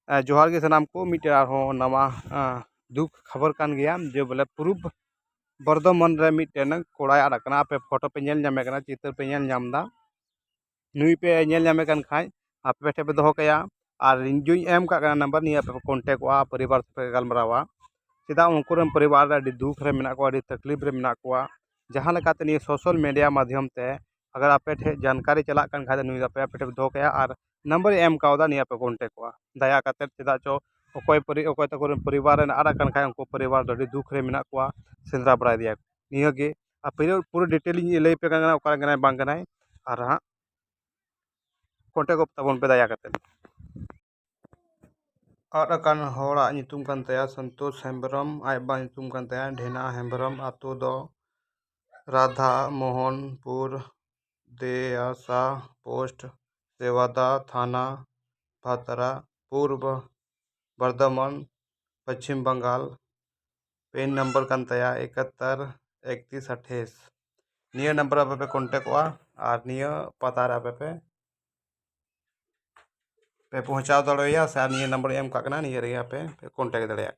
जोहार के सनाम को मिटे नवा दुख खबर कान गया जो बोले पूर्व बर्धमान रे मिटेन कोड़ा आड़कना पे फोटो पे नेल नामे कना चित्र पे नेल नामदा नुई पे नेल नामे कन खाय आपे ठे पे दोहो कया और जो एम का नंबर नहीं पे कॉन्टेक्ट परिवार पे गलमरावा चेदा उनको परिवार रे दुख रे मेना को तकलीफ रे मेना को जहां लेकाते नहीं सोशल मीडिया माध्यम ते अगर आपे ठे जानकारी चला कन खाय नुई पे ठे दोहो कया और नंबर एम कावदा नहीं पे कॉन्टेक्ट दया काते चेदा चो अकोय तक परिवार आड़कन खाय उनको परिवार रे दुख रे मेना को सेंद्रा बड़ा दिया नियगे पूरा डिटेल लई पे कना और हाँ कॉन्टेक्ट तबन पे दया काते आड़कन होड़ा नितुम कन तया संतोष हेम्ब्रम आयबा नितुम कन तया ढेना हेम्ब्रम आतो दो राधा मोहनपुर देयासा पोस्ट सेवादा थाना भातरा पूर्व बर्धमान पश्चिम बंगाल पेन नंबर कन तया 71 31 28 निया नंबर पे कॉन्टेक्ट और निया पता पे पहुँचा दड़िया से निया नंबर एम का निया पे कॉन्टेक्ट दड़िया।